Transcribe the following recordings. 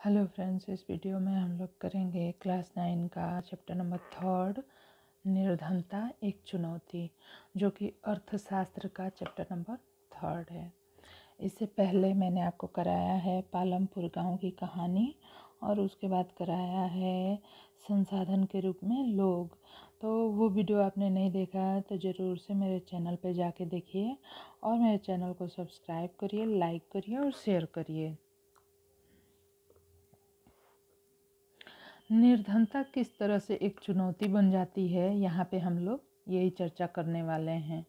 Hello friends, इस video में हम लोग करेंगे क्लास 9 का चैप्टर नंबर 3 निर्धनता एक चुनौती, जो कि अर्थशास्त्र का चैप्टर नंबर 3 है। इससे पहले मैंने आपको कराया है पालमपुर गांव की कहानी और उसके बाद कराया है संसाधन के रूप में लोग। तो वो वीडियो आपने नहीं देखा तो ज़रूर से मेरे चैनल पे जाके देखिए और मेरे चैनल को सब्सक्राइब करिए, लाइक करिए और शेयर करिए। निर्धनता किस तरह से एक चुनौती बन जाती है, यहाँ पे हम लोग यही चर्चा करने वाले हैं।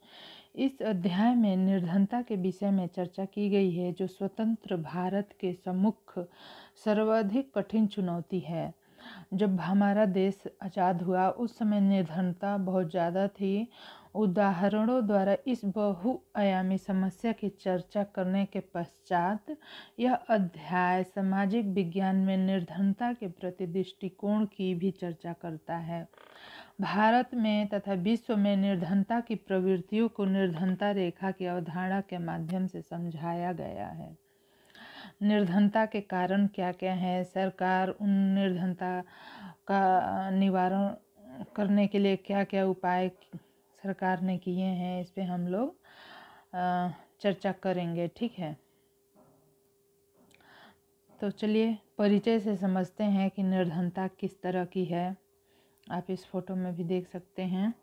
इस अध्याय में निर्धनता के विषय में चर्चा की गई है, जो स्वतंत्र भारत के सम्मुख सर्वाधिक कठिन चुनौती है। जब हमारा देश आज़ाद हुआ उस समय निर्धनता बहुत ज़्यादा थी। उदाहरणों द्वारा इस बहुआयामी समस्या की चर्चा करने के पश्चात यह अध्याय सामाजिक विज्ञान में निर्धनता के प्रति दृष्टिकोण की भी चर्चा करता है। भारत में तथा विश्व में निर्धनता की प्रवृत्तियों को निर्धनता रेखा की अवधारणा के माध्यम से समझाया गया है। निर्धनता के कारण क्या क्या है, सरकार उन निर्धनता का निवारण करने के लिए क्या क्या उपाय सरकार ने किए हैं, इस पे हम लोग चर्चा करेंगे। ठीक है, तो चलिए परिचय से समझते हैं कि निर्धनता किस तरह की है। आप इस फोटो में भी देख सकते हैं।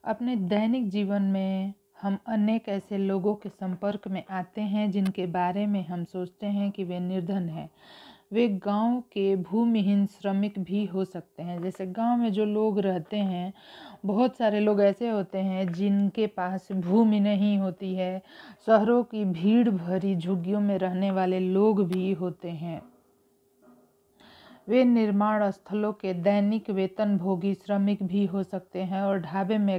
अपने दैनिक जीवन में हम अनेक ऐसे लोगों के संपर्क में आते हैं जिनके बारे में हम सोचते हैं कि वे निर्धन हैं। वे गांव के भूमिहीन श्रमिक भी हो सकते हैं। जैसे गांव में जो लोग रहते हैं, बहुत सारे लोग ऐसे होते हैं जिनके पास भूमि नहीं होती है। शहरों की भीड़ भरी झुग्गियों में रहने वाले लोग भी होते हैं। वे निर्माण स्थलों के दैनिक वेतन भोगी श्रमिक भी हो सकते हैं और ढाबे में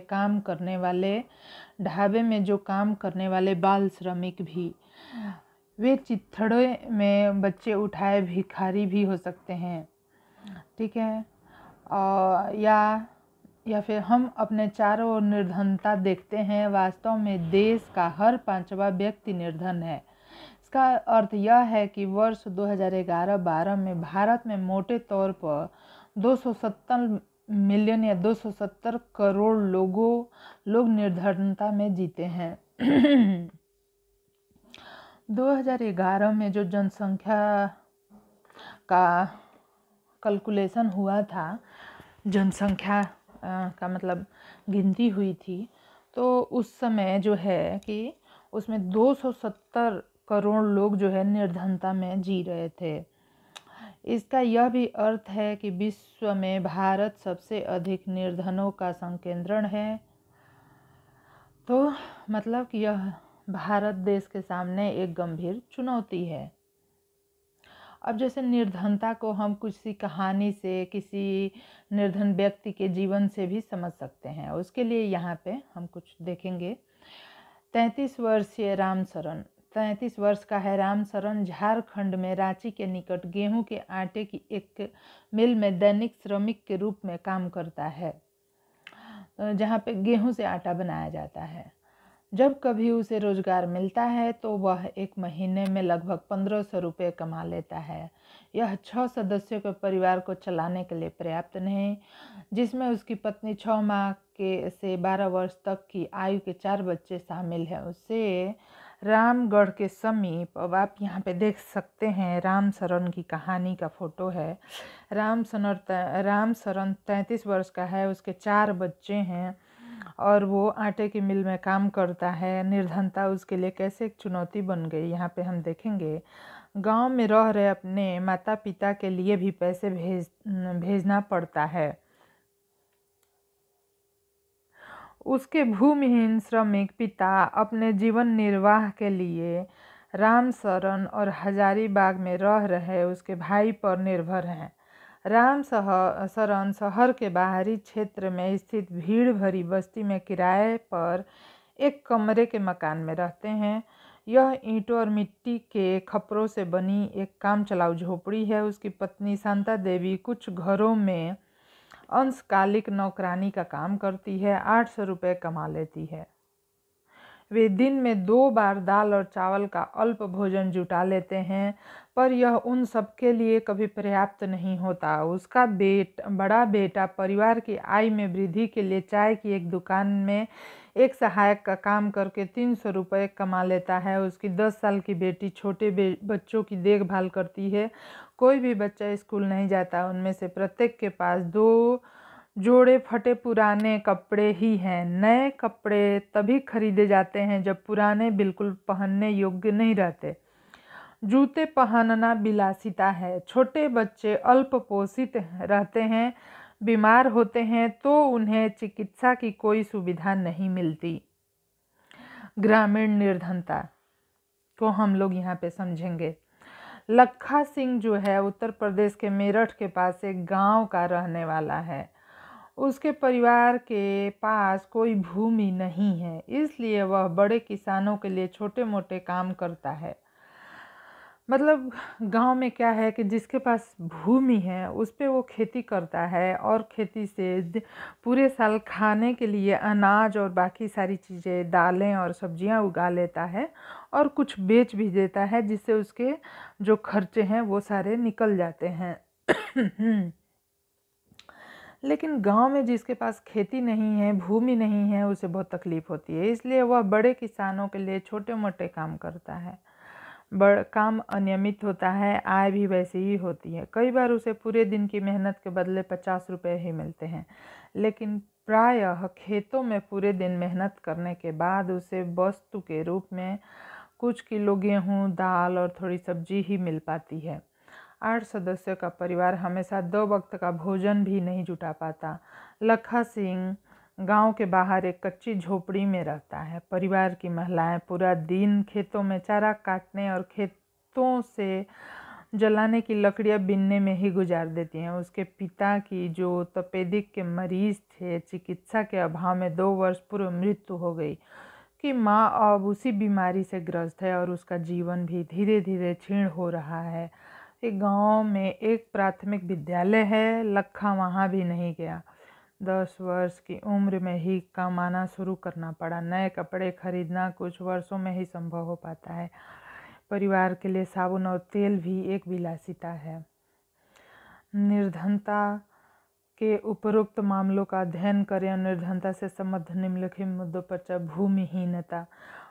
जो काम करने वाले बाल श्रमिक भी। वे चिथड़े में बच्चे उठाए भिखारी भी हो सकते हैं। ठीक है, और या फिर हम अपने चारों ओर निर्धनता देखते हैं। वास्तव में देश का हर 5वां व्यक्ति निर्धन है। इसका अर्थ यह है कि वर्ष 2011-12 में भारत में मोटे तौर पर 270 मिलियन या 270 करोड़ लोग निर्धनता में जीते हैं। 2011 में जो जनसंख्या का कैलकुलेशन हुआ था, जनसंख्या का मतलब गिनती हुई थी, तो उस समय जो है कि उसमें 270 करोड़ लोग जो है निर्धनता में जी रहे थे। इसका यह भी अर्थ है कि विश्व में भारत सबसे अधिक निर्धनों का संकेंद्रण है। तो मतलब कि यह भारत देश के सामने एक गंभीर चुनौती है। अब जैसे निर्धनता को हम किसी कहानी से, किसी निर्धन व्यक्ति के जीवन से भी समझ सकते हैं। उसके लिए यहाँ पे हम कुछ देखेंगे। 33 वर्षीय रामशरण, 33 वर्ष का है रामशरण, झारखंड में रांची के निकट गेहूं के आटे की एक मिल में दैनिक श्रमिक के रूप में काम करता है, जहाँ पे गेहूं से आटा बनाया जाता है। जब कभी उसे रोजगार मिलता है तो वह एक महीने में लगभग 1500 रुपये कमा लेता है। यह 6 सदस्यों के परिवार को चलाने के लिए पर्याप्त नहीं, जिसमें उसकी पत्नी 6 माह के से 12 वर्ष तक की आयु के 4 बच्चे शामिल हैं। उससे रामगढ़ के समीप, अब आप यहाँ पे देख सकते हैं रामशरण की कहानी का फोटो है। रामशरण 33 वर्ष का है, उसके 4 बच्चे हैं और वो आटे की मिल में काम करता है। निर्धनता उसके लिए कैसे एक चुनौती बन गई, यहाँ पे हम देखेंगे। गांव में रह रहे अपने माता पिता के लिए भी पैसे भेजना पड़ता है। उसके भूमिहीन श्रमिक पिता अपने जीवन निर्वाह के लिए रामशरण और हजारीबाग में रह रहे उसके भाई पर निर्भर हैं। रामशरण शहर के बाहरी क्षेत्र में स्थित भीड़ भरी बस्ती में किराए पर एक कमरे के मकान में रहते हैं। यह ईंटों और मिट्टी के खपरों से बनी एक काम चलाऊ झोपड़ी है। उसकी पत्नी शांता देवी कुछ घरों में अंशकालिक नौकरानी का काम करती है, 800 रुपये कमा लेती है। वे दिन में 2 बार दाल और चावल का अल्प भोजन जुटा लेते हैं, पर यह उन सबके लिए कभी पर्याप्त नहीं होता। उसका बड़ा बेटा परिवार की आय में वृद्धि के लिए चाय की एक दुकान में एक सहायक का काम करके 300 रुपये कमा लेता है। उसकी 10 साल की बेटी छोटे बच्चों की देखभाल करती है। कोई भी बच्चा स्कूल नहीं जाता। उनमें से प्रत्येक के पास 2 जोड़े फटे पुराने कपड़े ही हैं। नए कपड़े तभी खरीदे जाते हैं जब पुराने बिल्कुल पहनने योग्य नहीं रहते। जूते पहनना विलासिता है। छोटे बच्चे अल्प पोषित रहते हैं, बीमार होते हैं तो उन्हें चिकित्सा की कोई सुविधा नहीं मिलती। ग्रामीण निर्धनता को हम लोग यहाँ पे समझेंगे। लखा सिंह जो है उत्तर प्रदेश के मेरठ के पास एक गांव का रहने वाला है। उसके परिवार के पास कोई भूमि नहीं है, इसलिए वह बड़े किसानों के लिए छोटे मोटे काम करता है। मतलब गांव में क्या है कि जिसके पास भूमि है उस पे वो खेती करता है और खेती से पूरे साल खाने के लिए अनाज और बाकी सारी चीज़ें, दालें और सब्जियां उगा लेता है और कुछ बेच भी देता है, जिससे उसके जो खर्चे हैं वो सारे निकल जाते हैं। लेकिन गांव में जिसके पास खेती नहीं है, भूमि नहीं है, उसे बहुत तकलीफ होती है, इसलिए वह बड़े किसानों के लिए छोटे मोटे काम करता है। काम अनियमित होता है, आय भी वैसी ही होती है। कई बार उसे पूरे दिन की मेहनत के बदले 50 रुपये ही मिलते हैं, लेकिन प्रायः खेतों में पूरे दिन मेहनत करने के बाद उसे वस्तु के रूप में कुछ किलो गेहूँ, दाल और थोड़ी सब्जी ही मिल पाती है। 8 सदस्यों का परिवार हमेशा 2 वक्त का भोजन भी नहीं जुटा पाता। लखा सिंह गांव के बाहर एक कच्ची झोपड़ी में रहता है। परिवार की महिलाएं पूरा दिन खेतों में चारा काटने और खेतों से जलाने की लकड़ियां बीनने में ही गुजार देती हैं। उसके पिता की जो तपेदिक के मरीज थे, चिकित्सा के अभाव में 2 वर्ष पूर्व मृत्यु हो गई। कि माँ अब उसी बीमारी से ग्रस्त है और उसका जीवन भी धीरे धीरे क्षीण हो रहा है। एक गांव में एक प्राथमिक विद्यालय है। लखा वहाँ भी नहीं गया। 10 वर्ष की उम्र में ही कमाना शुरू करना पड़ा। नए कपड़े खरीदना कुछ वर्षों में ही संभव हो पाता है। परिवार के लिए साबुन और तेल भी एक विलासिता है। निर्धनता के उपरोक्त मामलों का अध्ययन करें। निर्धनता से संबद्ध निम्नलिखित मुद्दों पर भूमिहीनता।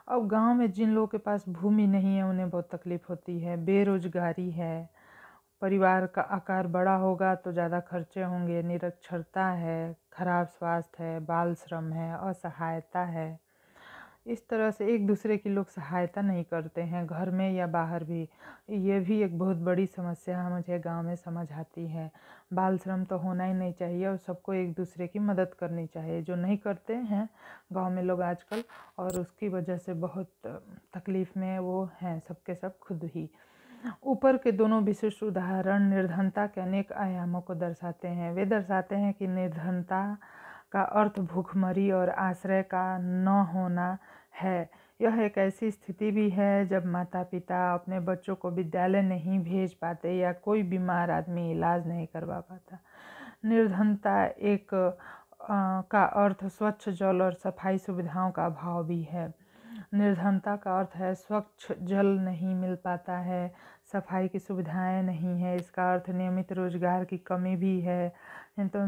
अब गांव में जिन लोगों के पास भूमि नहीं है उन्हें बहुत तकलीफ होती है। बेरोजगारी है, परिवार का आकार बड़ा होगा तो ज़्यादा खर्चे होंगे, निरक्षरता है, खराब स्वास्थ्य है, बाल श्रम है, असहायता है। इस तरह से एक दूसरे की लोग सहायता नहीं करते हैं, घर में या बाहर भी। ये भी एक बहुत बड़ी समस्या मुझे गांव में समझ आती है। बाल श्रम तो होना ही नहीं चाहिए और सबको एक दूसरे की मदद करनी चाहिए, जो नहीं करते हैं गांव में लोग आजकल, और उसकी वजह से बहुत तकलीफ़ में वो हैं सबके सब खुद ही। ऊपर के दोनों विशिष्ट उदाहरण निर्धनता के अनेक आयामों को दर्शाते हैं। वे दर्शाते हैं कि निर्धनता का अर्थ भूखमरी और आश्रय का न होना है। यह एक ऐसी स्थिति भी है जब माता पिता अपने बच्चों को विद्यालय नहीं भेज पाते या कोई बीमार आदमी इलाज नहीं करवा पाता। निर्धनता का अर्थ स्वच्छ जल और सफाई सुविधाओं का अभाव भी है। निर्धनता का अर्थ है स्वच्छ जल नहीं मिल पाता है, सफाई की सुविधाएं नहीं है। इसका अर्थ नियमित रोजगार की कमी भी है, तो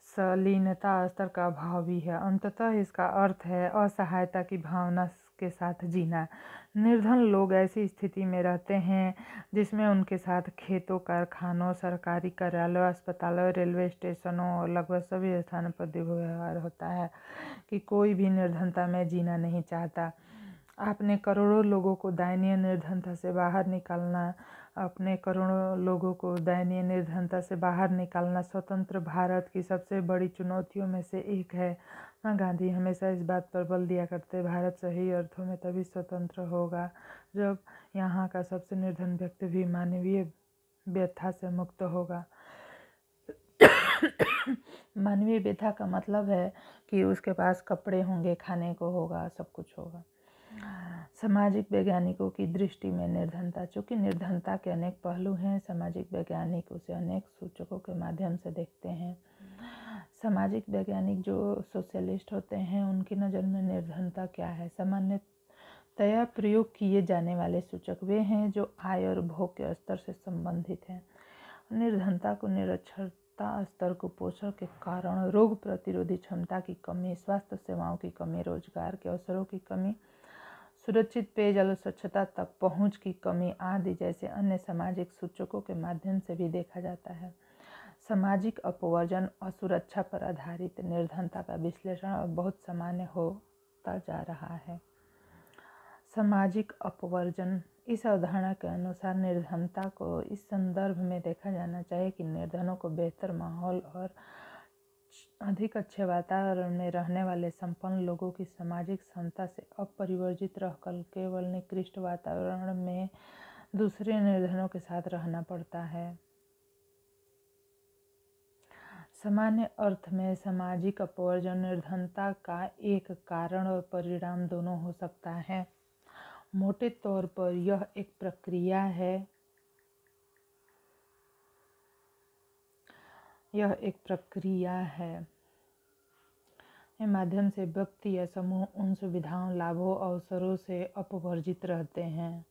सलीनता स्तर का अभाव भी है। अंततः इसका अर्थ है असहायता की भावना के साथ जीना। निर्धन लोग ऐसी स्थिति में रहते हैं जिसमें उनके साथ खेतों, कारखानों, सरकारी कार्यालयों, अस्पतालों, रेलवे स्टेशनों और लगभग सभी स्थानों पर दुर्व्यवहार होता है कि कोई भी निर्धनता में जीना नहीं चाहता। आपने करोड़ों लोगों को दयनीय निर्धनता से बाहर निकालना स्वतंत्र भारत की सबसे बड़ी चुनौतियों में से एक है। महात्मा गांधी हमेशा इस बात पर बल दिया करते, भारत सही अर्थों में तभी स्वतंत्र होगा जब यहाँ का सबसे निर्धन व्यक्ति भी मानवीय व्यथा से मुक्त होगा। मानवीय व्यथा का मतलब है कि उसके पास कपड़े होंगे, खाने को होगा, सब कुछ होगा। सामाजिक वैज्ञानिकों की दृष्टि में निर्धनता, चूँकि निर्धनता के अनेक पहलू हैं, सामाजिक वैज्ञानिक उसे अनेक सूचकों के माध्यम से देखते हैं। सामाजिक वैज्ञानिक जो सोशलिस्ट होते हैं उनकी नज़र में निर्धनता क्या है? सामान्यतया प्रयोग किए जाने वाले सूचक वे हैं जो आय और भोग के स्तर से संबंधित हैं। निर्धनता को निरक्षरता, स्तर कुपोषण के कारण, रोग प्रतिरोधी क्षमता की कमी, स्वास्थ्य सेवाओं की कमी, रोजगार के अवसरों की कमी, सुरक्षित पेयजल और स्वच्छता तक पहुंच की कमी आदि जैसे अन्य सामाजिक सूचकों के माध्यम से भी देखा जाता है। सामाजिक अपवर्जन और सुरक्षा पर आधारित निर्धनता का विश्लेषण अब बहुत सामान्य होता जा रहा है। सामाजिक अपवर्जन इस अवधारणा के अनुसार निर्धनता को इस संदर्भ में देखा जाना चाहिए कि निर्धनों को बेहतर माहौल और अधिक अच्छे वातावरण में रहने वाले संपन्न लोगों की सामाजिक क्षमता से अपरिवर्जित रहकर केवल निकृष्ट वातावरण में दूसरे निर्धनों के साथ रहना पड़ता है। सामान्य अर्थ में सामाजिक अपवर्जन निर्धनता का एक कारण और परिणाम दोनों हो सकता है। मोटे तौर पर यह एक प्रक्रिया है के माध्यम से व्यक्ति या समूह उन सुविधाओं, लाभों, अवसरों से अपवर्जित रहते हैं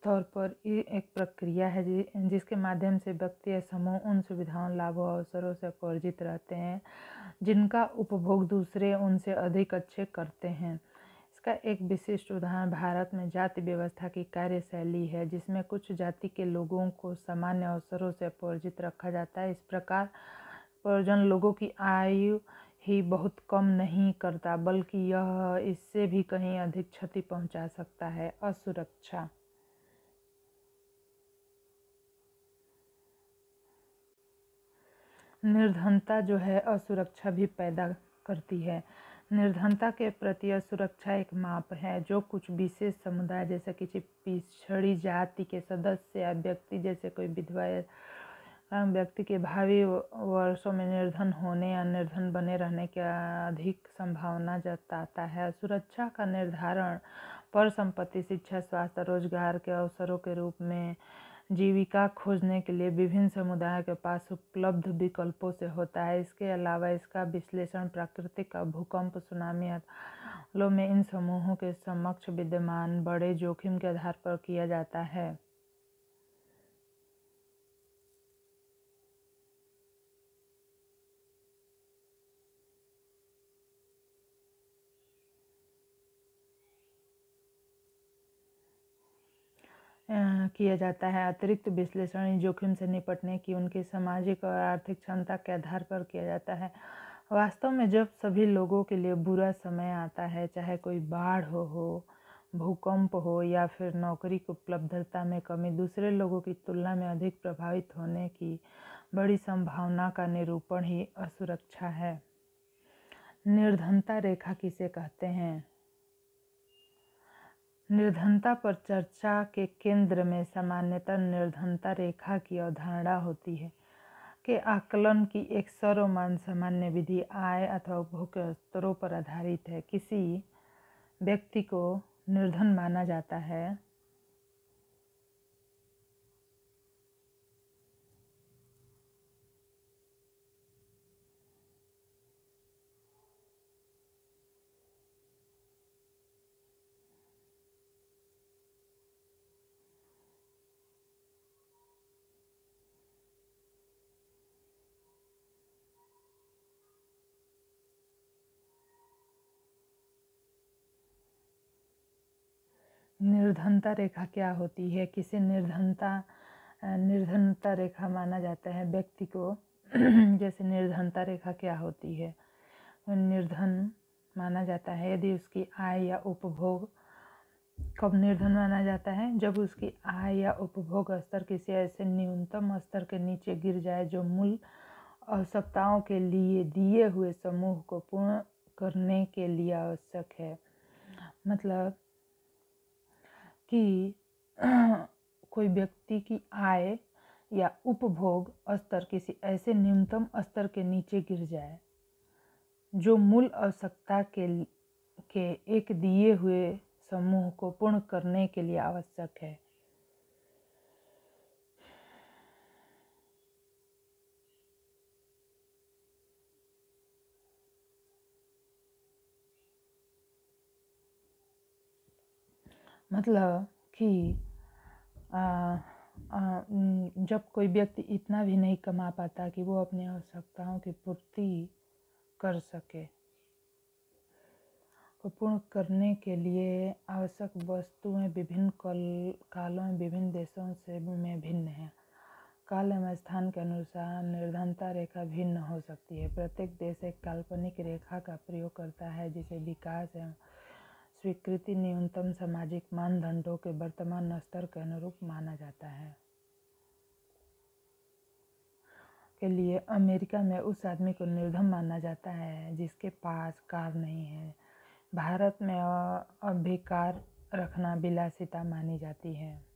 तौर पर ये एक प्रक्रिया है जिसके माध्यम से व्यक्ति या समूह उन सुविधाओं, लाभों, अवसरों से अपवर्जित रहते हैं जिनका उपभोग दूसरे उनसे अधिक अच्छे करते हैं। इसका एक विशिष्ट उदाहरण भारत में जाति व्यवस्था की कार्यशैली है, जिसमें कुछ जाति के लोगों को सामान्य अवसरों से अपवर्जित रखा जाता है। इस प्रकार अपवर्जन लोगों की आयु ही बहुत कम नहीं करता, बल्कि यह इससे भी कहीं अधिक क्षति पहुंचा सकता है। असुरक्षा निर्धनता जो है असुरक्षा भी पैदा करती है। निर्धनता के प्रति असुरक्षा एक माप है जो कुछ विशेष समुदाय जैसे किसी पिछड़ी जाति के सदस्य या व्यक्ति जैसे कोई विधवा या व्यक्ति के भावी वर्षों में निर्धन होने या निर्धन बने रहने की अधिक संभावना जताता है। सुरक्षा का निर्धारण पर संपत्ति, शिक्षा, स्वास्थ्य, रोजगार के अवसरों के रूप में जीविका खोजने के लिए विभिन्न समुदायों के पास उपलब्ध विकल्पों से होता है। इसके अलावा इसका विश्लेषण प्राकृतिक भूकंप, सुनामी आदि में इन समूहों के समक्ष विद्यमान बड़े जोखिम के आधार पर किया जाता है। अतिरिक्त विश्लेषण जोखिम से निपटने की उनकी सामाजिक और आर्थिक क्षमता के आधार पर किया जाता है। वास्तव में जब सभी लोगों के लिए बुरा समय आता है, चाहे कोई बाढ़ हो, भूकंप हो या फिर नौकरी की उपलब्धता में कमी, दूसरे लोगों की तुलना में अधिक प्रभावित होने की बड़ी संभावना का निरूपण ही असुरक्षा है। निर्धनता रेखा किसे कहते हैं? निर्धनता पर चर्चा के केंद्र में सामान्यतः निर्धनता रेखा की अवधारणा होती है के आकलन की एक सर्वमान्य सामान्य विधि आय अथवा उपभोग के स्तरों पर आधारित है। किसी व्यक्ति को निर्धन माना जाता है निर्धनता रेखा क्या होती है? किसे निर्धनता रेखा माना जाता है व्यक्ति को जैसे निर्धनता रेखा क्या होती है? निर्धन माना जाता है यदि उसकी आय या उपभोग। कब निर्धन माना जाता है? जब उसकी आय या उपभोग स्तर किसी ऐसे न्यूनतम स्तर के नीचे गिर जाए जो मूल आवश्यकताओं के लिए दिए हुए समूह को पूर्ण करने के लिए आवश्यक है। मतलब कि कोई व्यक्ति की आय या उपभोग स्तर किसी ऐसे न्यूनतम स्तर के नीचे गिर जाए जो मूल आवश्यकता के एक दिए हुए समूह को पूर्ण करने के लिए आवश्यक है। मतलब कि जब कोई व्यक्ति इतना भी नहीं कमा पाता कि वो अपनी आवश्यकताओं की पूर्ति कर सके, को पूर्ण करने के लिए आवश्यक वस्तुएं विभिन्न कालों में विभिन्न देशों से में भिन्न हैं। काल एवं स्थान के अनुसार निर्धनता रेखा भिन्न हो सकती है। प्रत्येक देश एक काल्पनिक रेखा का प्रयोग करता है जिसे विकास एवं स्वीकृति न्यूनतम सामाजिक मानदंडों के वर्तमान स्तर के अनुरूप माना जाता है। के लिए अमेरिका में उस आदमी को निर्धन माना जाता है जिसके पास कार नहीं है। भारत में अब भी कार रखना विलासिता मानी जाती है।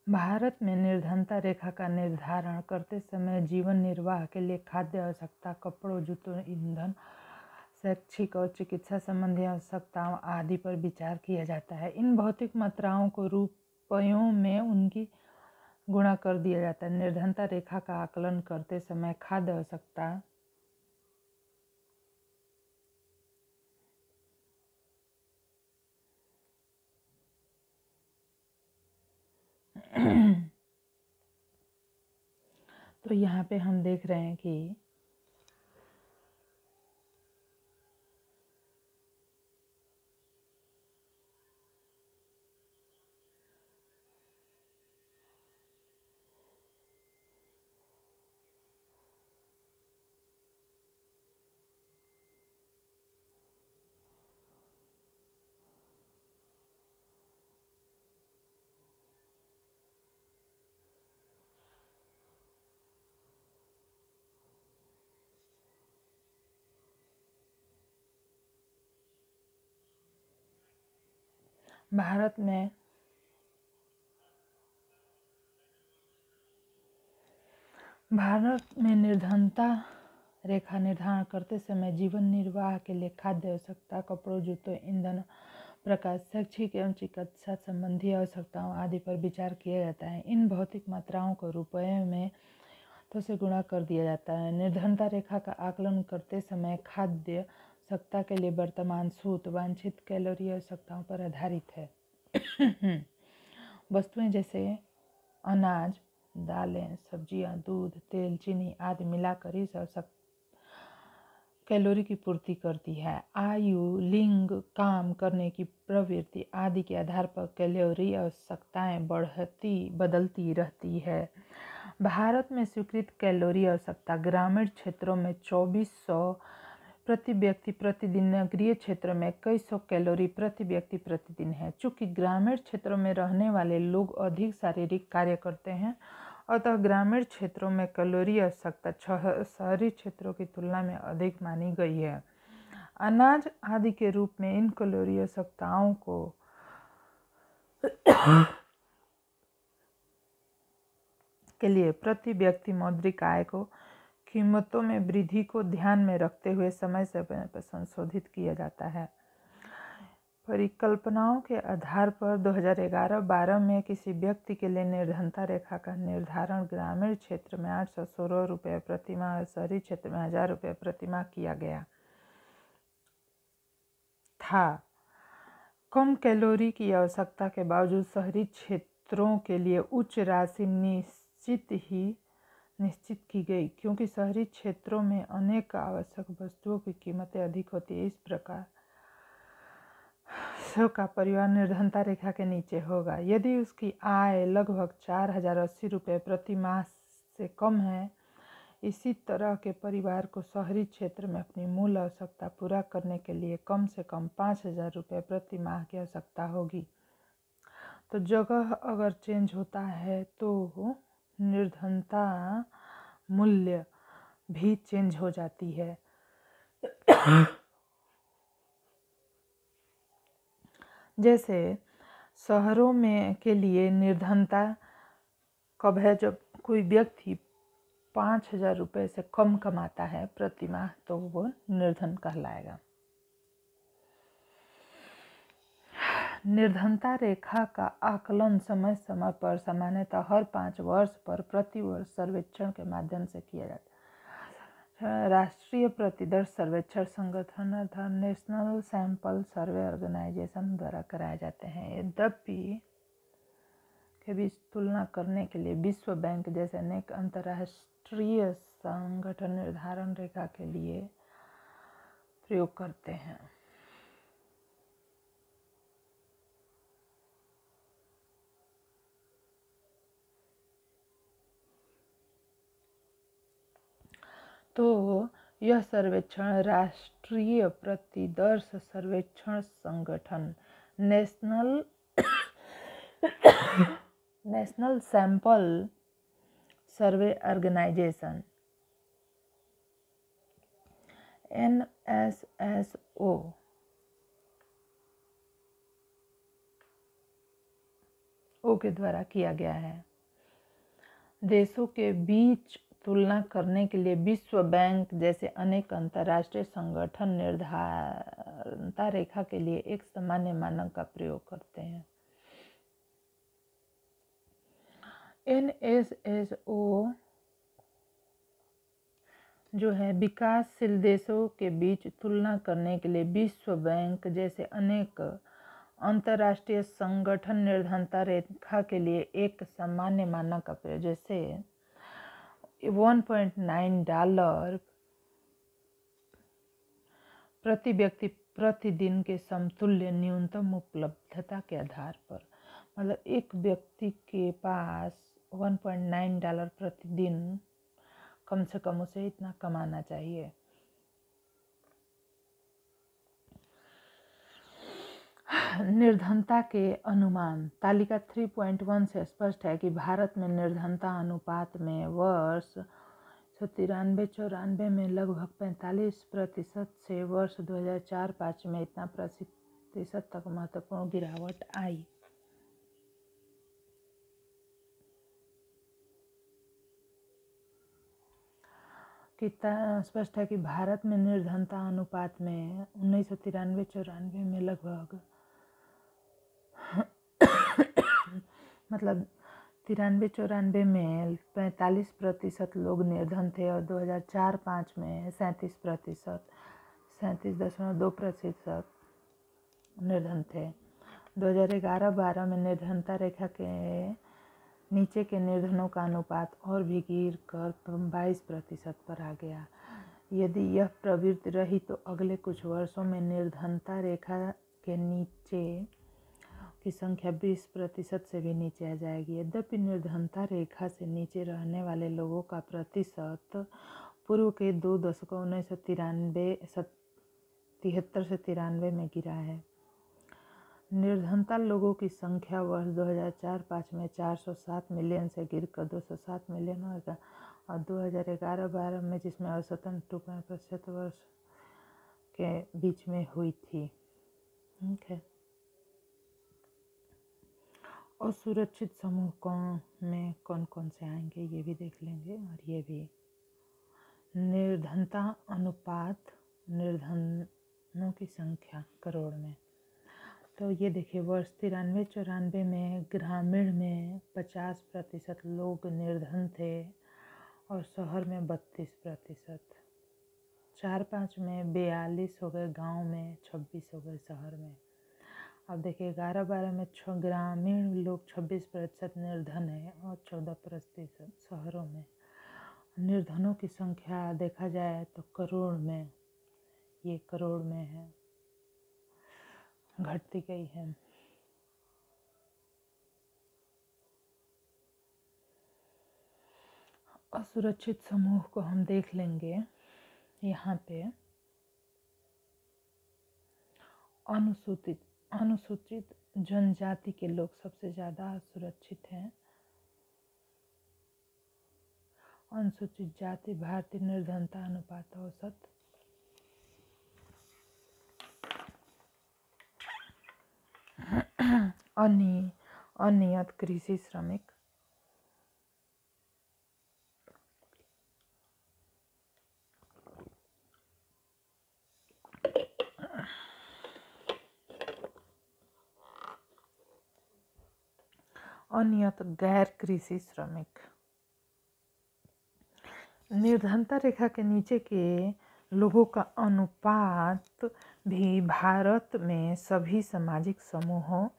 भारत में निर्धनता रेखा का निर्धारण करते समय जीवन निर्वाह के लिए खाद्य आवश्यकता, कपड़ों, जूतों, ईंधन, शैक्षिक और चिकित्सा संबंधी आवश्यकताओं आदि पर विचार किया जाता है। इन भौतिक मात्राओं को रुपयों में उनकी गुणा कर दिया जाता है। निर्धनता रेखा का आकलन करते समय खाद्य आवश्यकता तो यहाँ पे हम देख रहे हैं कि भारत में निर्धनता रेखा निर्धारण करते समय जीवन निर्वाह के लिए खाद्य आवश्यकता, कपड़ों, जूतों, ईंधन, प्रकाश, शैक्षिक एवं चिकित्सा संबंधी आवश्यकताओं आदि पर विचार किया जाता है। इन भौतिक मात्राओं को रुपये में तो से गुणा कर दिया जाता है। निर्धनता रेखा का आकलन करते समय खाद्य आवश्यकता के लिए वर्तमान सूत्र वांछित कैलोरी आवश्यकताओं पर आधारित है। वस्तुएं जैसे अनाज, दालें, सब्जियां, दूध, तेल, चीनी आदि मिलाकर इस आवश्यक कैलोरी की पूर्ति करती है। आयु, लिंग, काम करने की प्रवृत्ति आदि के आधार पर कैलोरी आवश्यकताएं बदलती रहती है। भारत में स्वीकृत कैलोरी आवश्यकता ग्रामीण क्षेत्रों में 2400 प्रति व्यक्ति प्रतिदिन, नगरीय क्षेत्र में कई सौ कैलोरी प्रति व्यक्ति प्रतिदिन है। चूँकि ग्रामीण क्षेत्रों में रहने वाले लोग अधिक शारीरिक कार्य करते हैं, अतः ग्रामीण क्षेत्रों में कैलोरी आवश्यकता शहरी क्षेत्रों की तुलना में अधिक मानी गई है। अनाज आदि के रूप में इन कैलोरी आवश्यकताओं को के लिए प्रति व्यक्ति मौद्रिक आय को कीमतों में वृद्धि को ध्यान में रखते हुए समय समय पर संशोधित किया जाता है। परिकल्पनाओं के आधार पर 2011-12 में किसी व्यक्ति के लिए निर्धनता रेखा का निर्धारण ग्रामीण क्षेत्र में 816 रुपये प्रति माह और शहरी क्षेत्र में 1000 रुपये प्रति माह किया गया था। कम कैलोरी की आवश्यकता के बावजूद शहरी क्षेत्रों के लिए उच्च राशि निश्चित की गई, क्योंकि शहरी क्षेत्रों में अनेक आवश्यक वस्तुओं की कीमतें अधिक होती है। इस प्रकार का परिवार निर्धनता रेखा के नीचे होगा यदि उसकी आय लगभग 4080 रुपये प्रति माह से कम है। इसी तरह के परिवार को शहरी क्षेत्र में अपनी मूल आवश्यकता पूरा करने के लिए कम से कम 5000 रुपये प्रति माह की आवश्यकता होगी। तो जगह अगर चेंज होता है तो निर्धनता मूल्य भी चेंज हो जाती है। जैसे शहरों में के लिए निर्धनता कब है? जब कोई व्यक्ति 5000 रुपये से कम कमाता है प्रति माह, तो वो निर्धन कहलाएगा। निर्धनता रेखा का आकलन समय समय पर सामान्यतः हर 5 वर्ष पर प्रतिवर्ष सर्वेक्षण के माध्यम से किया जाता है। राष्ट्रीय प्रतिदर्श सर्वेक्षण संगठन अर्थात नेशनल सैंपल सर्वे ऑर्गेनाइजेशन द्वारा कराए जाते हैं। यद्यपि के बीच तुलना करने के लिए विश्व बैंक जैसे अनेक अंतर्राष्ट्रीय संगठन निर्धारण रेखा के लिए प्रयोग करते हैं। तो यह सर्वेक्षण राष्ट्रीय प्रतिदर्श सर्वेक्षण संगठन national sample survey organisation NSSO के द्वारा किया गया है। देशों के बीच तुलना करने के लिए विश्व बैंक जैसे अनेक अंतर्राष्ट्रीय संगठन निर्धारणता रेखा के लिए एक सामान्य मानक का प्रयोग करते हैं। NSSO जो है विकासशील देशों के बीच तुलना करने के लिए विश्व बैंक जैसे अनेक अंतर्राष्ट्रीय संगठन निर्धनता रेखा के लिए एक सामान्य मानक का प्रयोग, जैसे $1.9 प्रति व्यक्ति प्रतिदिन के समतुल्य न्यूनतम उपलब्धता के आधार पर। मतलब एक व्यक्ति के पास $1.9 प्रतिदिन कम से कम उसे इतना कमाना चाहिए। निर्धनता के अनुमान तालिका 3.1 से स्पष्ट है कि भारत में निर्धनता अनुपात में वर्ष 1993-94 में लगभग 45% से वर्ष 2004-05 में इतना प्रतिशत तक महत्वपूर्ण गिरावट आई। कितना स्पष्ट है कि भारत में निर्धनता अनुपात में 1993-94 में लगभग मतलब 93-94 में 45% लोग निर्धन थे और 2004-05 में 37.2% निर्धन थे। 2011-12 में निर्धनता रेखा के नीचे के निर्धनों का अनुपात और भी गिर कर 22% पर आ गया। यदि यह प्रवृत्ति रही तो अगले कुछ वर्षों में निर्धनता रेखा के नीचे की संख्या 20% से भी नीचे आ जाएगी। यद्यपि निर्धनता रेखा से नीचे रहने वाले लोगों का प्रतिशत पूर्व के 2 दशकों 1973 से 93 में गिरा है। निर्धनता लोगों की संख्या वर्ष 2004-05 में 407 मिलियन से गिरकर 207 मिलियन होगा और 2011-12 में, जिसमें औसतन 2% वर्ष के बीच में हुई थी। ठीक है। और सुरक्षित समूह में कौन कौन से आएंगे ये भी देख लेंगे। और ये भी निर्धनता अनुपात, निर्धनों की संख्या करोड़ में। तो ये देखिए वर्ष 93-94 में ग्रामीण में 50% लोग निर्धन थे और शहर में 32%। 4-5 में 42 हो गए, गांव में 26 हो गए, शहर में। अब देखिए 11-12 में ग्रामीण लोग 26% निर्धन है और 14% शहरों में। निर्धनों की संख्या देखा जाए तो करोड़ में, ये करोड़ में है, घटती गई है। असुरक्षित समूह को हम देख लेंगे। यहाँ पे अनुसूचित जनजाति के लोग सबसे ज़्यादा असुरक्षित हैं। अनुसूचित जाति भारतीय निर्धनता अनुपात औसत अनियत कृषि श्रमिक, अनियत गैर कृषि श्रमिक। निर्धनता रेखा के नीचे के लोगों का अनुपात भी भारत में सभी सामाजिक समूहों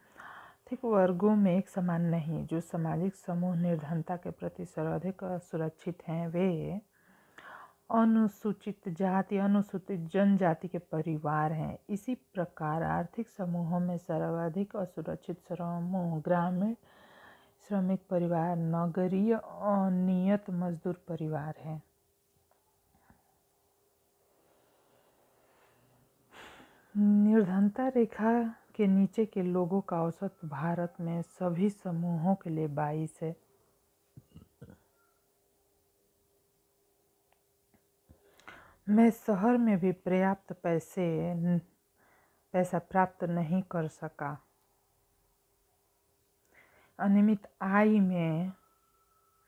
ठीक वर्गों में एक समान नहीं। जो सामाजिक समूह निर्धनता के प्रति सर्वाधिक असुरक्षित हैं वे अनुसूचित जाति, अनुसूचित जनजाति के परिवार हैं। इसी प्रकार आर्थिक समूहों में सर्वाधिक असुरक्षित समूह ग्रामीण श्रमिक परिवार, नगरीय अनियत मजदूर परिवार है। निर्धनता रेखा के नीचे के लोगों का औसत भारत में सभी समूहों के लिए 22 है। मैं शहर में भी पर्याप्त पैसा प्राप्त नहीं कर सका। अनियमित आय में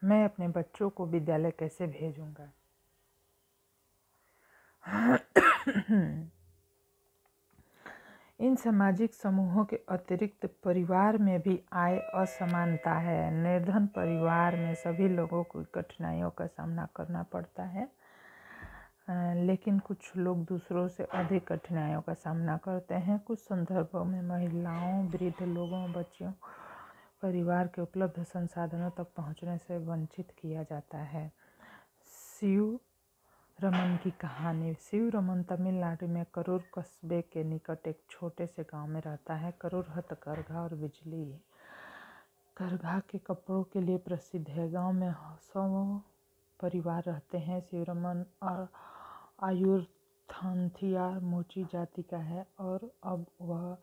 मैं अपने बच्चों को विद्यालय कैसे भेजूंगा। इन सामाजिक समूहों के अतिरिक्त परिवार में भी आय असमानता है। निर्धन परिवार में सभी लोगों को कठिनाइयों का सामना करना पड़ता है, लेकिन कुछ लोग दूसरों से अधिक कठिनाइयों का सामना करते हैं। कुछ संदर्भों में महिलाओं, वृद्ध लोगों, बच्चों परिवार के उपलब्ध संसाधनों तक पहुंचने से वंचित किया जाता है। शिव रमन की कहानी। शिव रमन तमिलनाडु में करूर कस्बे के निकट एक छोटे से गांव में रहता है। करूर हथकरघा और बिजली करघा के कपड़ों के लिए प्रसिद्ध है। गांव में 100 परिवार रहते हैं। शिव रमन और आयुर्थांथिया मोची जाति का है और अब वह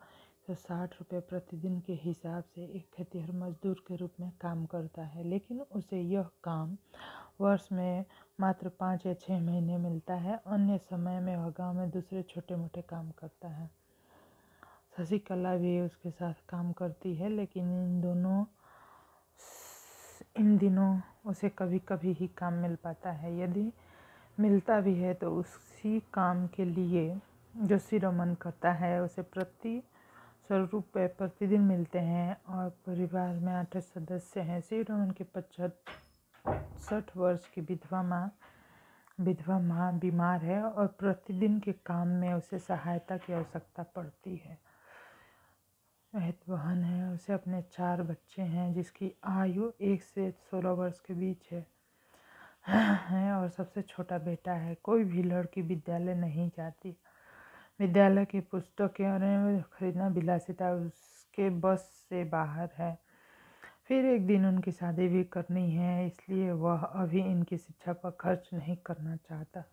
60 रुपये प्रतिदिन के हिसाब से एक खेतिहर मजदूर के रूप में काम करता है, लेकिन उसे यह काम वर्ष में मात्र 5 या 6 महीने मिलता है। अन्य समय में वह गांव में दूसरे छोटे मोटे काम करता है। शशिकला भी उसके साथ काम करती है, लेकिन इन दिनों उसे कभी कभी ही काम मिल पाता है। यदि मिलता भी है तो उसी काम के लिए जो शिरोमन करता है उसे प्रति 100 रुपये प्रतिदिन मिलते हैं और परिवार में 8 सदस्य हैं। शिरोमन की 65 वर्ष की विधवा माँ बीमार है और प्रतिदिन के काम में उसे सहायता की आवश्यकता पड़ती है। वह बहन है, उसे अपने 4 बच्चे हैं जिसकी आयु 1 से 16 वर्ष के बीच है और सबसे छोटा बेटा है। कोई भी लड़की विद्यालय नहीं जाती। विद्यालय की पुस्तकें और खरीदना विलासिता उसके बस से बाहर है। फिर एक दिन उनकी शादी भी करनी है, इसलिए वह अभी इनकी शिक्षा पर खर्च नहीं करना चाहता।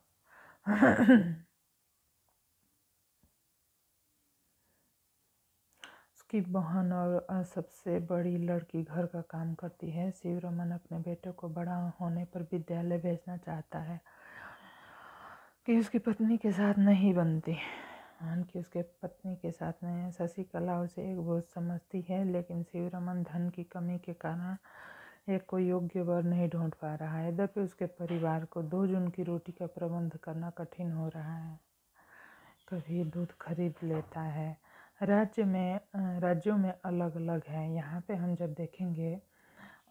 उसकी बहन और सबसे बड़ी लड़की घर का काम करती है। शिव रमन अपने बेटे को बड़ा होने पर विद्यालय भेजना चाहता है कि उसकी पत्नी के साथ नहीं बनती। उसके पत्नी के साथ नहीं है। शशिकला उसे एक बोझ समझती है, लेकिन शिव रमन धन की कमी के कारण एक कोई योग्य वर नहीं ढूंढ पा रहा है। यद्यपि उसके परिवार को 2 जून की रोटी का प्रबंध करना कठिन हो रहा है। कभी दूध खरीद लेता है। राज्यों में अलग अलग है। यहाँ पे हम जब देखेंगे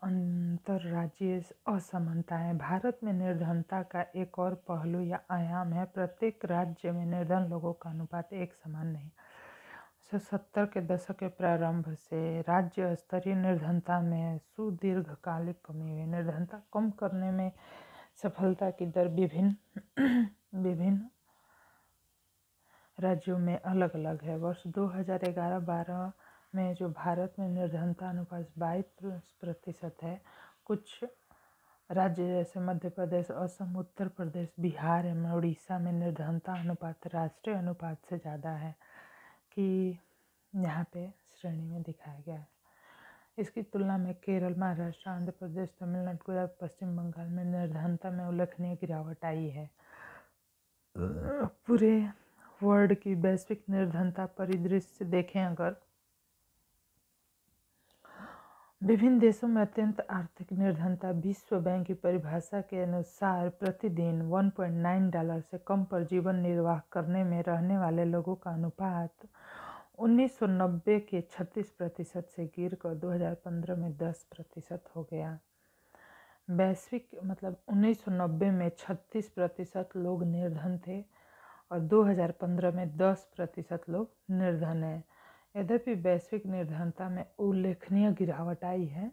अंतर्राज्यीय असमानताएं। भारत में निर्धनता का एक और पहलू या आयाम है। प्रत्येक राज्य में निर्धन लोगों का अनुपात एक समान नहीं। 1970 के दशक के प्रारंभ से राज्य स्तरीय निर्धनता में सुदीर्घकालिक कमी हुई। निर्धनता कम करने में सफलता की दर विभिन्न राज्यों में अलग अलग है। वर्ष 2011-12 में जो भारत में निर्धनता अनुपात 22% है। कुछ राज्य जैसे मध्य प्रदेश, असम, उत्तर प्रदेश, बिहार एवं उड़ीसा में निर्धनता अनुपात राष्ट्रीय अनुपात से ज़्यादा है कि यहाँ पे श्रेणी में दिखाया गया है। इसकी तुलना में केरल, महाराष्ट्र, आंध्र प्रदेश, तमिलनाडु, गुजरात, पश्चिम बंगाल में निर्धनता में उल्लेखनीय गिरावट आई है। पूरे वर्ल्ड की वैश्विक निर्धनता परिदृश्य देखें अगर, विभिन्न देशों में अत्यंत आर्थिक निर्धनता विश्व बैंक की परिभाषा के अनुसार प्रतिदिन $1.9 से कम पर जीवन निर्वाह करने में रहने वाले लोगों का अनुपात 1990 के 36% से गिरकर 2015 में 10% हो गया। वैश्विक मतलब 1990 में 36% लोग निर्धन थे और 2015 में 10% लोग निर्धन हैं। यद्यपि वैश्विक निर्धनता में उल्लेखनीय गिरावट आई है,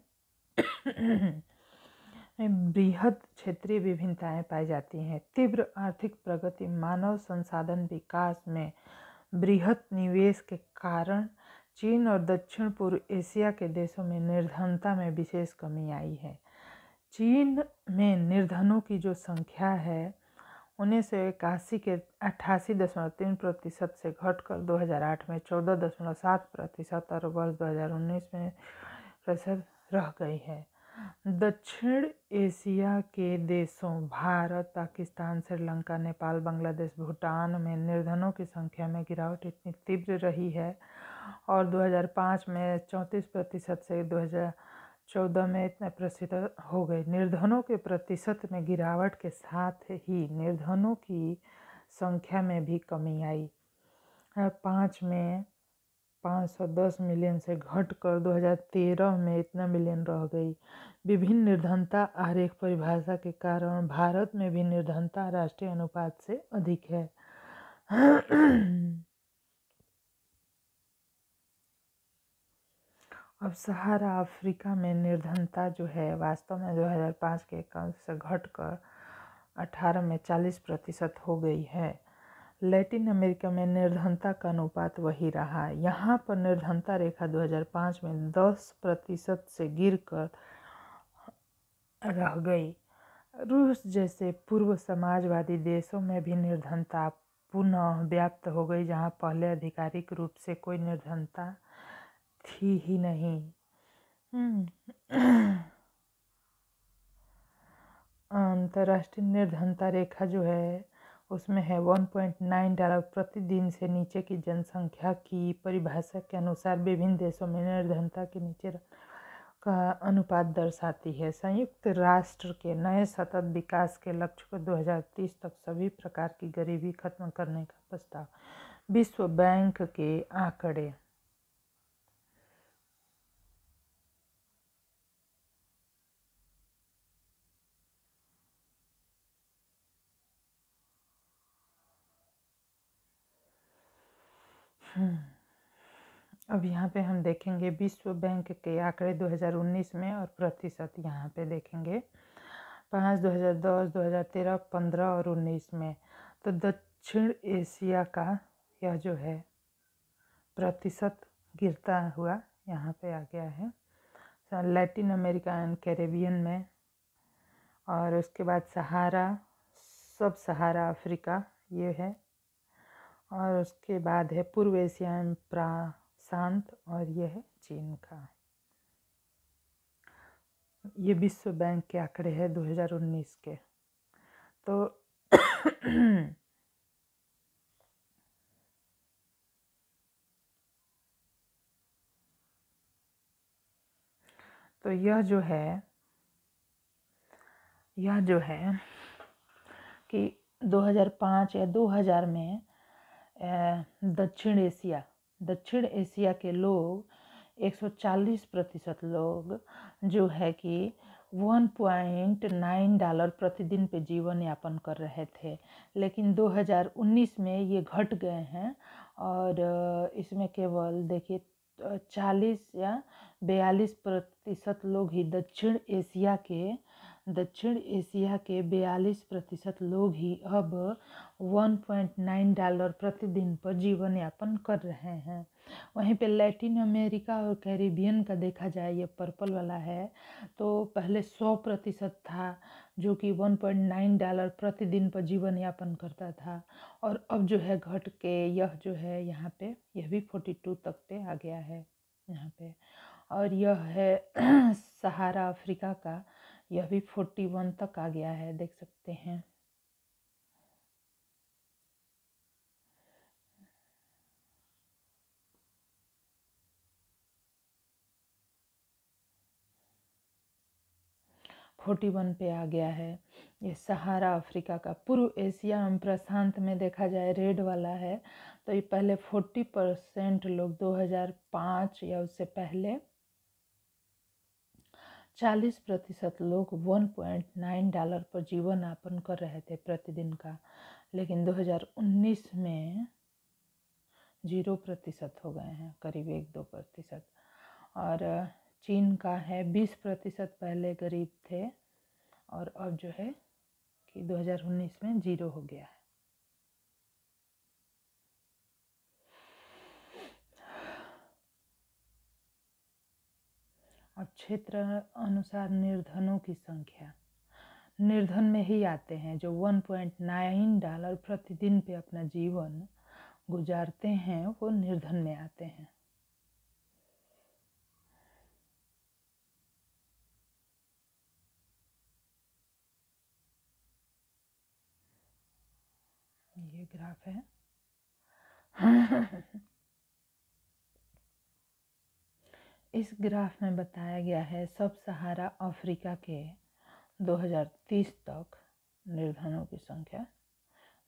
बृहद क्षेत्रीय विभिन्नताएं पाई जाती हैं। तीव्र आर्थिक प्रगति, मानव संसाधन विकास में बृहद निवेश के कारण चीन और दक्षिण पूर्व एशिया के देशों में निर्धनता में विशेष कमी आई है। चीन में निर्धनों की जो संख्या है 1981 के 88.3% से घटकर 2008 में 14.7% और वर्ष 2019 में प्रतिशत रह गई है। दक्षिण एशिया के देशों भारत, पाकिस्तान, श्रीलंका, नेपाल, बांग्लादेश, भूटान में निर्धनों की संख्या में गिरावट इतनी तीव्र रही है और 2005 में 34% से 2014 में इतना प्रतिशत हो गए। निर्धनों के प्रतिशत में गिरावट के साथ ही निर्धनों की संख्या में भी कमी आई। 2005 में 510 मिलियन से घटकर 2013 में इतना मिलियन रह गई। विभिन्न निर्धनता आरेख परिभाषा के कारण भारत में भी निर्धनता राष्ट्रीय अनुपात से अधिक है। अब सहारा अफ्रीका में निर्धनता जो है वास्तव में 2005 के अंक से घटकर 18 में 40% हो गई है। लैटिन अमेरिका में निर्धनता का अनुपात वही रहा। यहाँ पर निर्धनता रेखा 2005 में 10% से गिरकर रह गई। रूस जैसे पूर्व समाजवादी देशों में भी निर्धनता पुनः व्याप्त हो गई, जहाँ पहले आधिकारिक रूप से कोई निर्धनता थी ही नहीं। अंतर्राष्ट्रीय निर्धनता रेखा जो है उसमें है $1.9 प्रतिदिन से नीचे की जनसंख्या की परिभाषा के अनुसार विभिन्न देशों में निर्धनता के नीचे का अनुपात दर्शाती है। संयुक्त राष्ट्र के नए सतत विकास के लक्ष्य को 2030 तक सभी प्रकार की गरीबी खत्म करने का प्रस्ताव। विश्व बैंक के आंकड़े। अब यहाँ पे हम देखेंगे विश्व बैंक के आंकड़े 2019 में और प्रतिशत यहाँ पे देखेंगे 5, 2010, 2013, 15 और 19 में। तो दक्षिण एशिया का यह जो है प्रतिशत गिरता हुआ यहाँ पे आ गया है। लैटिन अमेरिका एंड कैरेबियन में, और उसके बाद सहारा, सब सहारा अफ्रीका ये है, और उसके बाद है पूर्व एशिया एवं प्रशांत, और ये है चीन का। ये विश्व बैंक के आंकड़े हैं 2019 के। तो यह जो है कि 2005 या 2000 में दक्षिण एशिया के लोग 140% लोग जो है कि $1.9 प्रतिदिन पे जीवन यापन कर रहे थे, लेकिन 2019 में ये घट गए हैं और इसमें केवल देखिए 40 या 42% लोग ही दक्षिण एशिया के 42% लोग ही अब $1.9 प्रतिदिन पर जीवन यापन कर रहे हैं। वहीं पे लैटिन अमेरिका और कैरिबियन का देखा जाए, ये पर्पल वाला है, तो पहले 100% था जो कि $1.9 प्रतिदिन पर जीवन यापन करता था, और अब जो है घट के यह जो है यहाँ पे यह भी 42 तक पे आ गया है यहाँ पे। और यह है सहारा अफ्रीका का, यह भी 41 तक आ गया है, देख सकते हैं। फोर्टी वन पे आ गया है। ये सहारा अफ्रीका का। पूर्व एशिया एवं प्रशांत में देखा जाए रेड वाला है, तो ये पहले 40% लोग 2005 या उससे पहले 40% लोग $1.9 पर जीवन यापन कर रहे थे प्रतिदिन का, लेकिन 2019 में 0% हो गए हैं, करीब 1-2%। और चीन का है 20% पहले गरीब थे, और अब जो है कि 2019 में 0 हो गया है। और क्षेत्र अनुसार निर्धनों की संख्या निर्धन में ही आते हैं, जो $1.9 प्रतिदिन पे अपना जीवन गुजारते हैं, वो निर्धन में आते हैं। ये ग्राफ है। इस ग्राफ में बताया गया है सब सहारा अफ्रीका के 2030 तक निर्धनों की संख्या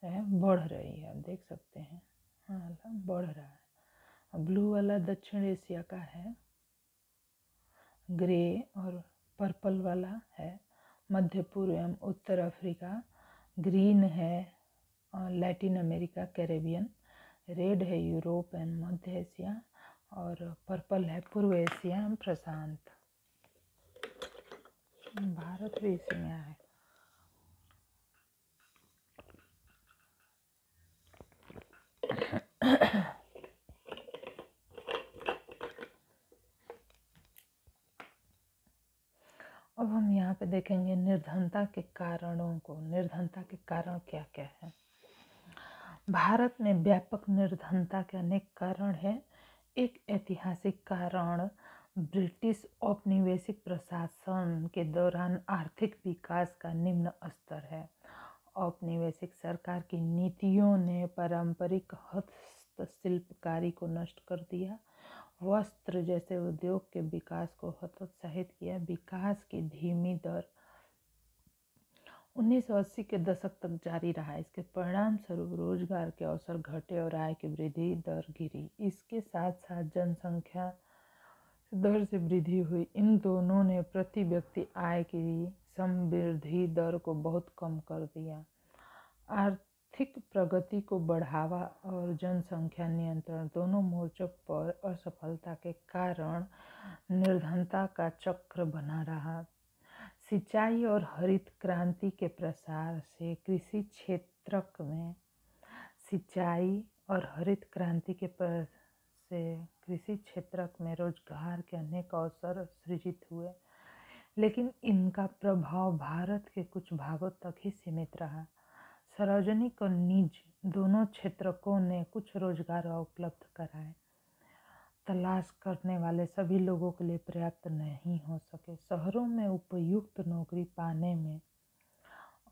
बढ़ रही है, आप देख सकते हैं। हाँ, बढ़ रहा है। ब्लू वाला दक्षिण एशिया का है, ग्रे और पर्पल वाला है मध्य पूर्व एवं उत्तर अफ्रीका, ग्रीन है लैटिन अमेरिका कैरेबियन, रेड है यूरोप एंड मध्य एशिया, और पर्पल है पूर्व एशिया एवं प्रशांत। भारत भी इसी में है। अब हम यहाँ पे देखेंगे निर्धनता के कारणों को। निर्धनता के कारण क्या क्या है। भारत में व्यापक निर्धनता के अनेक कारण हैं। एक ऐतिहासिक कारण ब्रिटिश औपनिवेशिक प्रशासन के दौरान आर्थिक विकास का निम्न स्तर है। औपनिवेशिक सरकार की नीतियों ने पारंपरिक हस्तशिल्पकारी को नष्ट कर दिया, वस्त्र जैसे उद्योग के विकास को हतोत्साहित किया। विकास की धीमी दर 1980 के दशक तक जारी रहा। इसके परिणाम स्वरूप रोजगार के अवसर घटे और आय की वृद्धि दर गिरी। इसके साथ साथ जनसंख्या दर से वृद्धि हुई। इन दोनों ने प्रति व्यक्ति आय की समवृद्धि दर को बहुत कम कर दिया। आर्थिक प्रगति को बढ़ावा और जनसंख्या नियंत्रण दोनों मोर्चों पर असफलता के कारण निर्धनता का चक्र बना रहा। सिंचाई और हरित क्रांति के प्रसार से कृषि क्षेत्र में सिंचाई और हरित क्रांति के से कृषि क्षेत्र में रोजगार के अनेक अवसर सृजित हुए, लेकिन इनका प्रभाव भारत के कुछ भागों तक ही सीमित रहा। सार्वजनिक और निजी दोनों क्षेत्रों ने कुछ रोजगार उपलब्ध कराए, तलाश करने वाले सभी लोगों के लिए पर्याप्त नहीं हो सके। शहरों में उपयुक्त नौकरी पाने में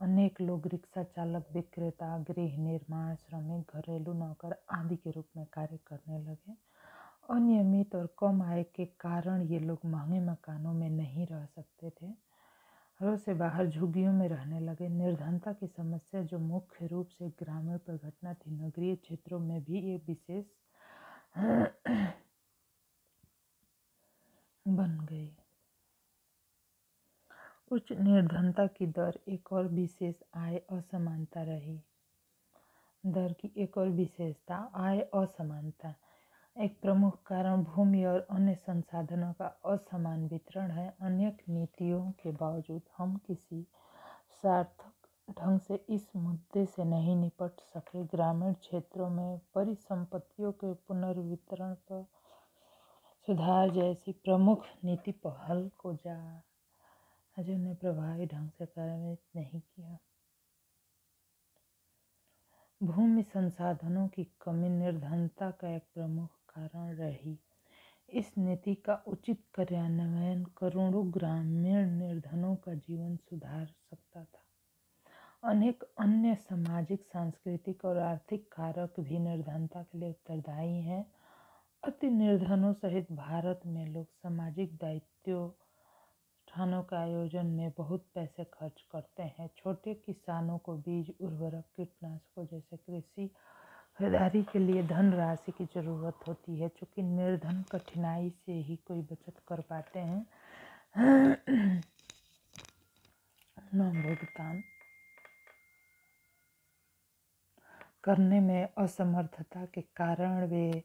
अनेक लोग रिक्शा चालक, विक्रेता, गृह निर्माण श्रमिक, घरेलू नौकर आदि के रूप में कार्य करने लगे। अनियमित और कम आय के कारण ये लोग महंगे मकानों में नहीं रह सकते थे, घरों से बाहर झुग्गियों में रहने लगे। निर्धनता की समस्या जो मुख्य रूप से ग्रामीण पर घटना थी, नगरीय क्षेत्रों में भी एक विशेष बन गई। उच्च निर्धनता की दर एक और विशेष आय असमानता रही। दर की एक और विशेषता आय असमानता। एक प्रमुख कारण भूमि और अन्य संसाधनों का असमान वितरण है। अनेक नीतियों के बावजूद हम किसी सार्थक ढंग से इस मुद्दे से नहीं निपट सके। ग्रामीण क्षेत्रों में परिसंपत्तियों के पुनर्वितरण पर सुधार जैसी प्रमुख नीति पहल को ने प्रभावी ढंग से कार्यान्वित नहीं किया। भूमि संसाधनों की कमी निर्धनता का एक प्रमुख कारण रही। इस नीति का उचित कार्यान्वयन करोड़ों ग्रामीण निर्धनों का जीवन सुधार सकता था। अनेक अन्य सामाजिक, सांस्कृतिक और आर्थिक कारक भी निर्धनता के लिए उत्तरदायी हैं। अति निर्धनों सहित भारत में लोग सामाजिक दायित्वों स्थानों के आयोजन में बहुत पैसे खर्च करते हैं। छोटे किसानों को बीज, उर्वरक, कीटनाशकों जैसे कृषि खरीदारी के लिए धनराशि की जरूरत होती है, चूँकि निर्धन कठिनाई से ही कोई बचत कर पाते हैं। न भुगतान करने में असमर्थता के कारण वे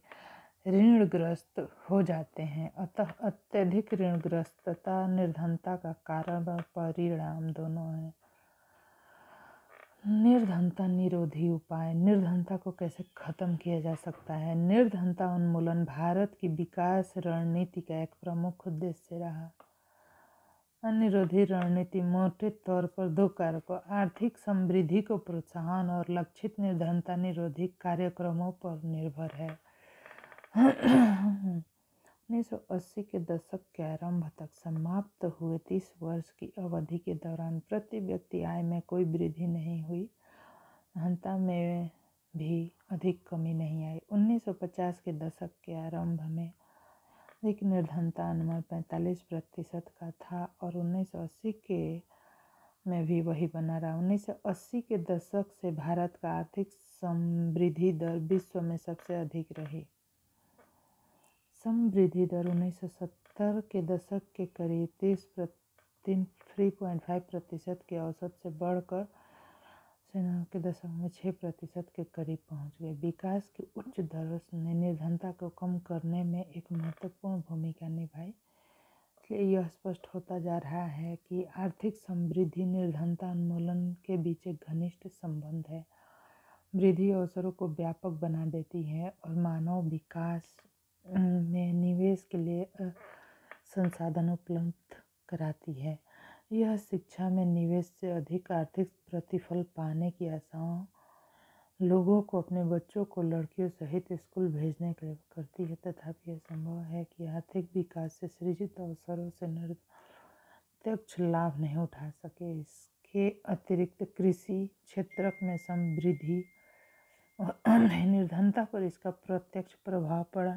ऋणग्रस्त हो जाते हैं। अतः अत्यधिक ऋणग्रस्तता निर्धनता का कारण व परिणाम दोनों है। निर्धनता निरोधी उपाय। निर्धनता को कैसे खत्म किया जा सकता है? निर्धनता उन्मूलन भारत की विकास रणनीति का एक प्रमुख उद्देश्य रहा। निरोधी रणनीति मोटे तौर पर दो कारकों, आर्थिक समृद्धि को प्रोत्साहन और लक्षित निर्धनता निरोधी कार्यक्रमों पर निर्भर है। 1980 के दशक के आरंभ तक समाप्त हुए 30 वर्ष की अवधि के दौरान प्रति व्यक्ति आय में कोई वृद्धि नहीं हुई, निर्धनता में भी अधिक कमी नहीं आई। 1950 के दशक के आरंभ में अधिक निर्धनता अनुमान 45% का था और 1980 के में भी वही बना रहा। 1980 के दशक से भारत का आर्थिक समृद्धि दर विश्व में सबसे अधिक रही। समृद्धि दर 1970 के दशक के करीब 3.5% के औसत से बढ़कर के दशक में 6% के करीब पहुंच गए। विकास की उच्च दर ने निर्धनता को कम करने में एक महत्वपूर्ण भूमिका निभाई। इसलिए यह स्पष्ट होता जा रहा है कि आर्थिक समृद्धि निर्धनता उन्मूलन के बीच एक घनिष्ठ संबंध है। वृद्धि अवसरों को व्यापक बना देती है और मानव विकास में निवेश के लिए संसाधन उपलब्ध कराती है। यह शिक्षा में निवेश से अधिक आर्थिक प्रतिफल पाने की आशाओं लोगों को अपने बच्चों को लड़कियों सहित स्कूल भेजने के लिए करती है। तथापि यह संभव है कि आर्थिक विकास से सृजित अवसरों से प्रत्यक्ष लाभ नहीं उठा सके। इसके अतिरिक्त कृषि क्षेत्र में समृद्धि और निर्धनता पर इसका प्रत्यक्ष प्रभाव पड़ा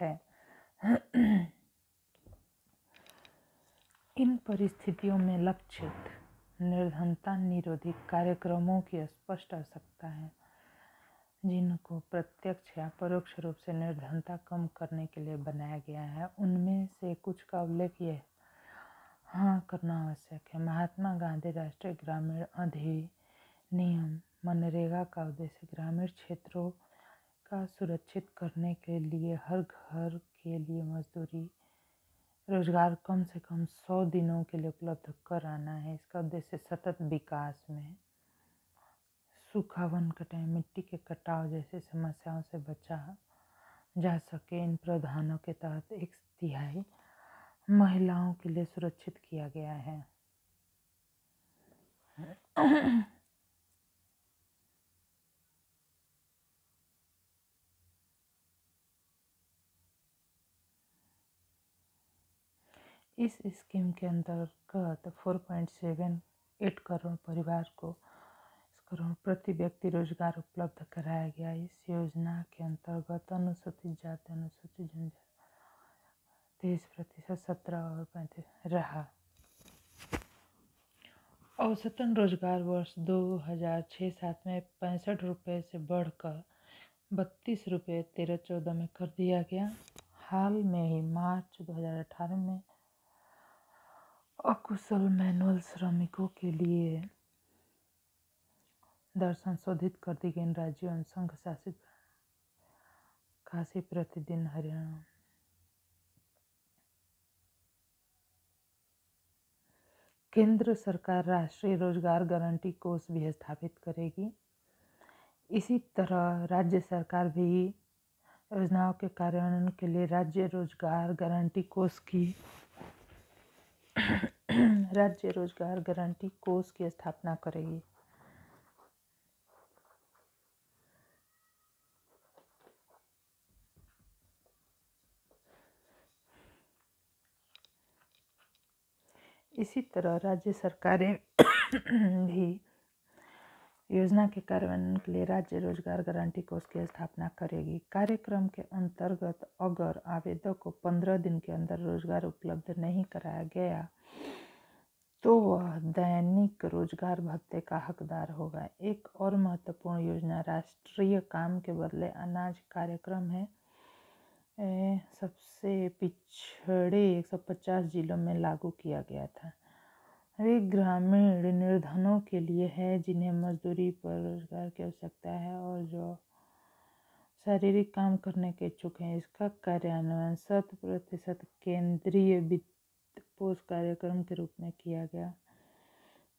है। इन परिस्थितियों में लक्षित निर्धनता निरोधी कार्यक्रमों की स्पष्ट आवश्यकता है, जिनको प्रत्यक्ष या परोक्ष रूप से निर्धनता कम करने के लिए बनाया गया है। उनमें से कुछ का उल्लेख करना आवश्यक है। महात्मा गांधी राष्ट्रीय ग्रामीण अधिनियम मनरेगा का उद्देश्य ग्रामीण क्षेत्रों का सुरक्षित करने के लिए हर घर के लिए मजदूरी रोजगार कम से कम 100 दिनों के लिए उपलब्ध कराना है। इसका उद्देश्य सतत विकास में सूखा, वन कटाई, मिट्टी के कटाव जैसी समस्याओं से बचा जा सके। इन प्रावधानों के तहत 1/3 महिलाओं के लिए सुरक्षित किया गया है। इस स्कीम के अंतर्गत 4.78 करोड़ परिवार को करोड़ प्रति व्यक्ति रोजगार उपलब्ध कराया गया। इस योजना के अंतर्गत अनुसूचित जाति, अनुसूचित जनजाति 23%, 17 और 35 रहा। औसतन रोजगार वर्ष 2006-07 में 65 रुपये से बढ़कर 32 रुपये 13-14 में कर दिया गया। हाल में ही मार्च 2018 में अकुशल मैनुअल श्रमिकों के लिए दर संशोधित कर दी गई। इन राज्यों एवं संघ शासित खासी प्रतिदिन हरियाणा केंद्र सरकार राष्ट्रीय रोजगार गारंटी कोष भी स्थापित करेगी। इसी तरह राज्य सरकार भी योजनाओं के कार्यान्वयन के लिए राज्य रोजगार गारंटी कोष की स्थापना करेगी। इसी तरह राज्य सरकारें भी योजना के कार्यान्वयन के लिए राज्य रोजगार गारंटी कोष की स्थापना करेगी। कार्यक्रम के अंतर्गत अगर आवेदक को 15 दिन के अंदर रोजगार उपलब्ध नहीं कराया गया तो वह दैनिक रोजगार भत्ते का हकदार होगा। एक और महत्वपूर्ण योजना राष्ट्रीय काम के बदले अनाज कार्यक्रम है। सबसे पिछड़े 150 जिलों में लागू किया गया था। वे ग्रामीण निर्धनों के लिए है जिन्हें मजदूरी पर रोजगार की आवश्यकता है और जो शारीरिक काम करने के इच्छुक हैं। इसका कार्यान्वयन 100% केंद्रीय वित्त पोष कार्यक्रम के रूप में किया गया।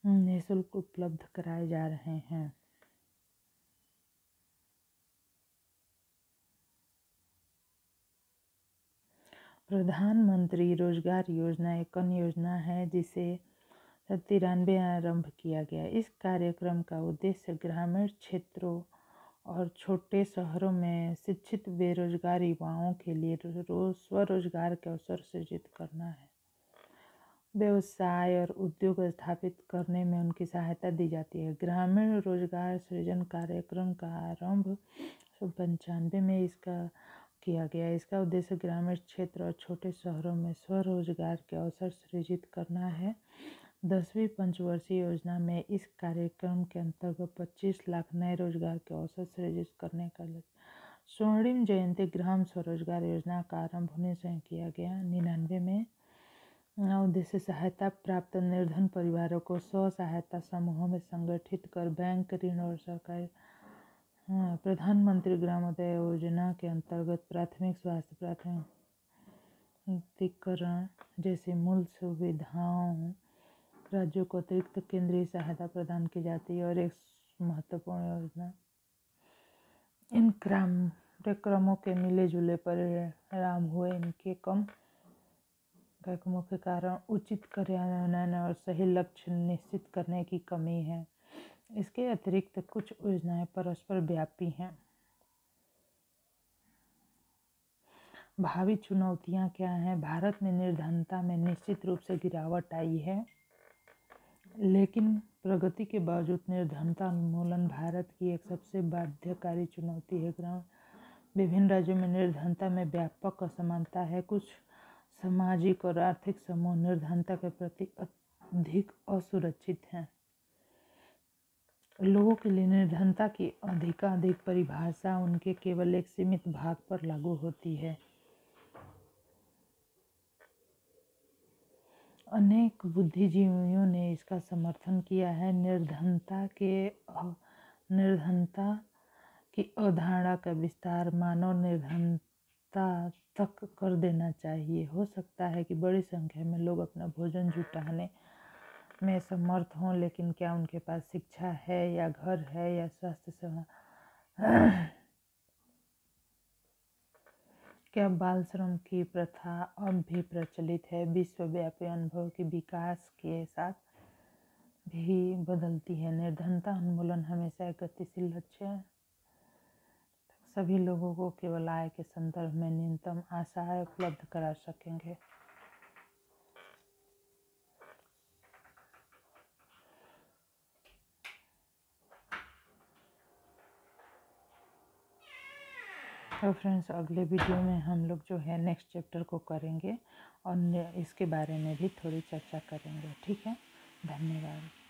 निःशुल्क उपलब्ध कराए जा रहे हैं। प्रधानमंत्री रोजगार योजना एक अन्य योजना है जिसे 93 आरंभ किया गया। इस कार्यक्रम का उद्देश्य ग्रामीण क्षेत्रों और छोटे शहरों में शिक्षित बेरोजगार युवाओं के लिए स्वरोजगार के अवसर सृजित करना है। व्यवसाय और उद्योग स्थापित करने में उनकी सहायता दी जाती है। ग्रामीण रोजगार सृजन कार्यक्रम का आरंभ 1995 में इसका किया गया। इसका उद्देश्य ग्रामीण क्षेत्र और छोटे शहरों में स्वरोजगार के अवसर सृजित करना है। 10वीं पंचवर्षीय योजना में इस कार्यक्रम के अंतर्गत 25 लाख नए रोजगार के अवसर सृजित करने का लक्ष्य। स्वर्णिम जयंती ग्राम स्वरोजगार योजना का आरंभ होने से किया गया। 99 में उद्देश्य सहायता प्राप्त निर्धन परिवारों को स्व सहायता समूहों में संगठित कर बैंक ऋण और सरकारी प्रधानमंत्री ग्रामोदय योजना के अंतर्गत प्राथमिक स्वास्थ्य प्राथमिकरण जैसी मूल सुविधाओं राज्यों को अतिरिक्त केंद्रीय सहायता प्रदान की जाती है। और एक महत्वपूर्ण योजना इन कार्यक्रमों के मिले जुले परिणाम हुए। इनके कम कार्यक्रमों के कारण उचित कार्यान्वयन और सही लक्ष्य निश्चित करने की कमी है। इसके अतिरिक्त कुछ योजनाएं परस्पर व्यापी हैं। भावी चुनौतियां क्या हैं? भारत में निर्धनता में निश्चित रूप से गिरावट आई है, लेकिन प्रगति के बावजूद निर्धनता उन्मूलन भारत की एक सबसे बाध्यकारी चुनौती है। विभिन्न राज्यों में निर्धनता में व्यापक असमानता है। कुछ सामाजिक और आर्थिक समूह निर्धनता के प्रति अधिक असुरक्षित हैं। लोगों के लिए निर्धनता की अधिकाधिक परिभाषा उनके केवल एक सीमित भाग पर लागू होती है। अनेक बुद्धिजीवियों ने इसका समर्थन किया है। निर्धनता की अवधारणा का विस्तार मानव निर्धनता तक कर देना चाहिए। हो सकता है कि बड़ी संख्या में लोग अपना भोजन जुटाने में समर्थ हों, लेकिन क्या उनके पास शिक्षा है या घर है या स्वास्थ्य सेवा? क्या बाल श्रम की प्रथा अब भी प्रचलित है? विश्वव्यापी अनुभव के विकास के साथ भी बदलती है। निर्धनता उन्मूलन हमेशा एक गतिशील लक्ष्य है। सभी लोगों को केवल आय के संदर्भ में न्यूनतम आशाएं उपलब्ध करा सकेंगे। तो फ्रेंड्स, अगले वीडियो में हम लोग जो है नेक्स्ट चैप्टर को करेंगे और इसके बारे में भी थोड़ी चर्चा करेंगे। ठीक है, धन्यवाद।